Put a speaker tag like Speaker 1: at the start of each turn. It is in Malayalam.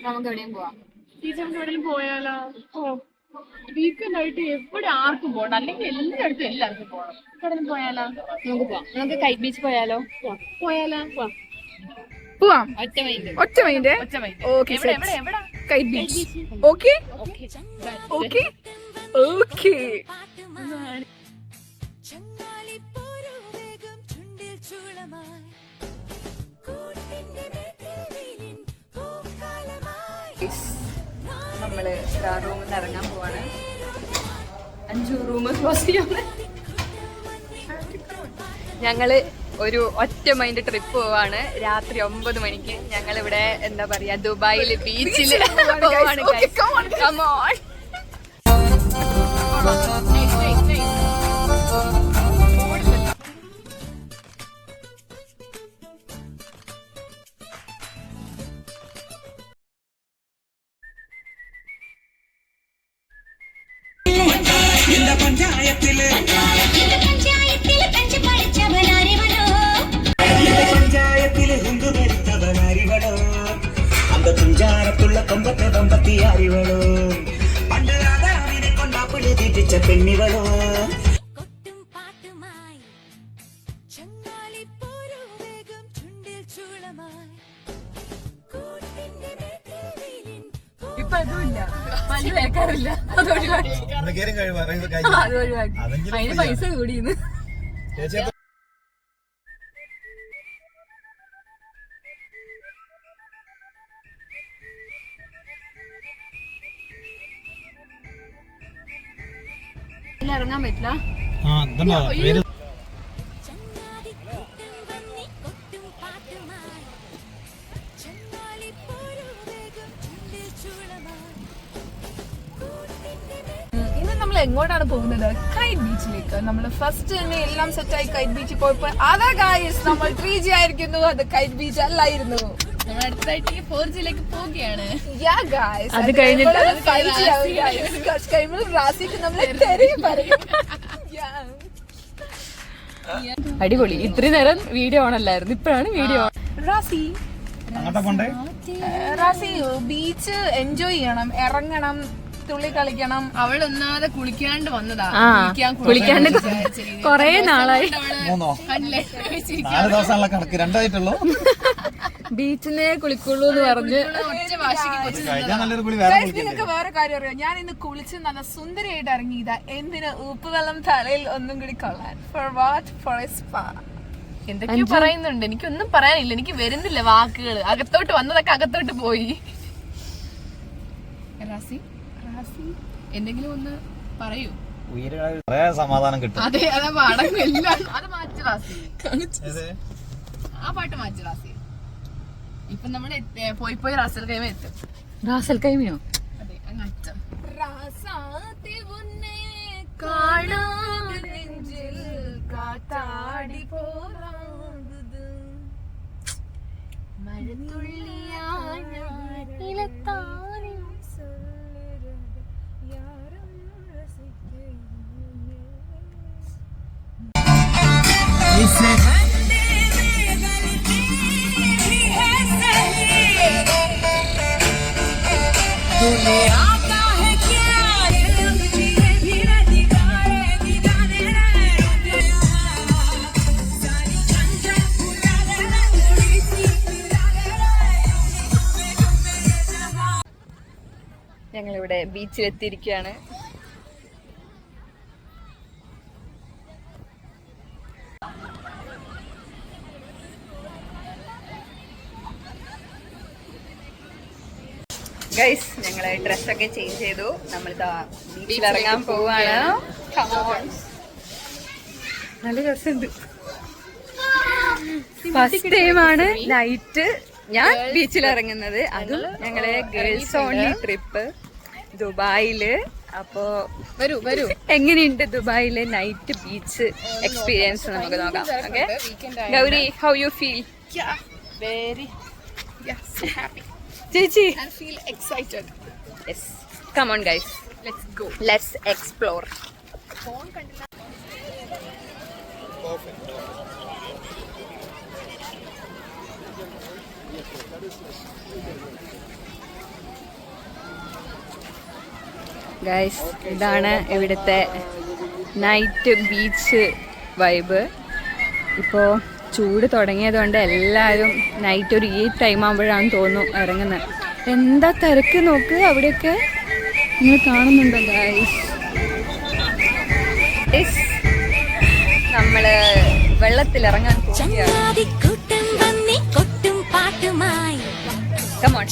Speaker 1: നമുക്ക് എവിടെയും പോവാം.
Speaker 2: ടീച്ചറിന്റെ എവിടെയും പോയാലോ? വീക്കെൻഡ് ആയിട്ട് എവിടെ ആർക്കും പോകണ്ട, അല്ലെങ്കിൽ എല്ലായിടത്തും എല്ലാവർക്കും പോകണം. എവിടെയും പോയാലോ?
Speaker 1: നമുക്ക് പോവാം. നമുക്ക് കൈറ്റ് ബീച്ച് പോയാലോ?
Speaker 2: പോയാലോ?
Speaker 3: പോവാം.
Speaker 1: ഒറ്റ mind.
Speaker 3: Okay KITE beach. Okay okay okay. നമ്മള് റൂമിൽ നിന്ന് ഇറങ്ങാൻ പോവാണ്. 5 റൂം ക്ലോസ് ചെയ്യാൻ. ഞങ്ങള് ഒരു ഒറ്റ മൈൻഡ് ട്രിപ്പ് പോവാണ്. രാത്രി 9 മണിക്ക് ഞങ്ങൾ ഇവിടെ എന്താ പറയാ ദുബായിൽ ബീച്ചിൽ പോവാണ്. Come on.
Speaker 4: அந்த துஞ்சாரத்துள்ள கொம்பத்தை வம்பத்தி அறிவளோ பண்டு ராதாவினை கொண்டா புள்ளி தீட்டிச்ச பெண்ணிவளோ
Speaker 3: ഇപ്പൊ അതുമില്ല, പല്ല് തേക്കാറില്ല. അത് ഒഴിവാക്കി. അതിന് പൈസ കൂടിയെന്ന്. ഇറങ്ങാൻ പറ്റില്ല. ഇന്ന് നമ്മൾ എങ്ങോട്ടാണ് പോകുന്നത്? കൈറ്റ് ബീച്ചിലേക്ക്. നമ്മൾ ഫസ്റ്റ് തന്നെ എല്ലാം സെറ്റായി കൈറ്റ് ബീച്ചിൽ പോയപ്പോ അതാ ഗായ്സ് നമ്മൾ 3G ആയിരിക്കുന്നു, അത് കൈറ്റ് ബീച്ച് അല്ലായിരുന്നു.
Speaker 2: നമ്മൾ അടുത്തായിട്ട് 4Gയിലേക്ക് പോവുകയാണ്.
Speaker 3: അത് കഴിഞ്ഞിട്ട് അടിപൊളി. ഇത്രയും നേരം വീഡിയോ ഓൺ അല്ലായിരുന്നു, ഇപ്പഴാണ് video on. Razi beach enjoy ചെയ്യണം, ഇറങ്ങണം, തുള്ളി കളിക്കണം.
Speaker 2: അവൾ ഒന്നാതെ കുളിക്കാണ്ട് വന്നതാ.
Speaker 3: കുളിക്കാണ്ട് കൊറേ നാളായി. ബീച്ചിനെ കുളിക്കുള്ളൂ എന്ന് പറഞ്ഞ്. നിങ്ങൾക്ക് വേറെ കാര്യം അറിയാം, ഞാൻ ഇന്ന് കുളിച്ച് നല്ല സുന്ദരിയായിട്ട് ഇറങ്ങിയതാ. എന്തിന്? ഉപ്പുവെള്ളം തലയിൽ ഒന്നും കൂടി കൊള്ളാൻ. For what? For a spa.
Speaker 2: എന്തൊക്കെയോ പറയുന്നുണ്ട്, എനിക്കൊന്നും പറയാനില്ല, എനിക്ക് വരുന്നില്ല വാക്കുകൾ. അകത്തോട്ട് വന്നതൊക്കെ അകത്തോട്ട് പോയി. റാസി എന്തെങ്കിലും ഒന്ന് പറയൂ.
Speaker 4: സമാധാനം കിട്ടും.
Speaker 2: അതെ, അതാ പാടം എല്ലാം. അത് മാറ്റി റാസി, ആ പാട്ട് മാറ്റി റാസി. ഇപ്പൊ നമ്മള് പോയി റാസൽ കൈമ എത്തും.
Speaker 3: റാസൽ കൈമയോ?
Speaker 2: അതെ, അങ്ങ് അറ്റം.
Speaker 3: ഞങ്ങളിവിടെ ബീച്ചിലെത്തിയിരിക്കുകയാണ്. ഗൈസ്, ഞങ്ങള് ഡ്രസ്സൊക്കെ ചേഞ്ച് ചെയ്തു. നമ്മളിതാ ബീച്ചിൽ ഇറങ്ങാൻ പോവാണ്. നല്ല രസമുണ്ട്. ഫസ്റ്റ് ടൈമാണ് നൈറ്റ് ഞാൻ ബീച്ചിൽ ഇറങ്ങുന്നത്. അതും ഞങ്ങളെ ഗേൾസ് ഓൺലി ട്രിപ്പ് ദുബായില്. അപ്പോ വരൂ എങ്ങനെയുണ്ട് ദുബായിലെ നൈറ്റ് ബീച്ച് എക്സ്പീരിയൻസ് നമുക്ക് നോക്കാം. Okay Gauri, how you feel?
Speaker 2: Very happy
Speaker 3: ചേച്ചി.
Speaker 2: I feel excited.
Speaker 3: Yes, come on guys,
Speaker 2: Let's go.
Speaker 3: let's explore.
Speaker 2: Phone kandilla. Perfect.
Speaker 3: Guys, ഇതാണ് ഇവിടുത്തെ നൈറ്റ് ബീച്ച് വൈബ്. ഇപ്പോൾ ചൂട് തുടങ്ങിയതുകൊണ്ട് എല്ലാവരും നൈറ്റ് ഒരു ഈ ടൈം ആകുമ്പോഴാണ് തോന്നുന്നു ഇറങ്ങുന്നത്. എന്താ തിരക്ക് നോക്ക്, അവിടെയൊക്കെ നിങ്ങൾ കാണുന്നുണ്ടോ ഗൈസ്? നമ്മള് വെള്ളത്തിലിറങ്ങാൻ പോവുകയാണ്. Come on.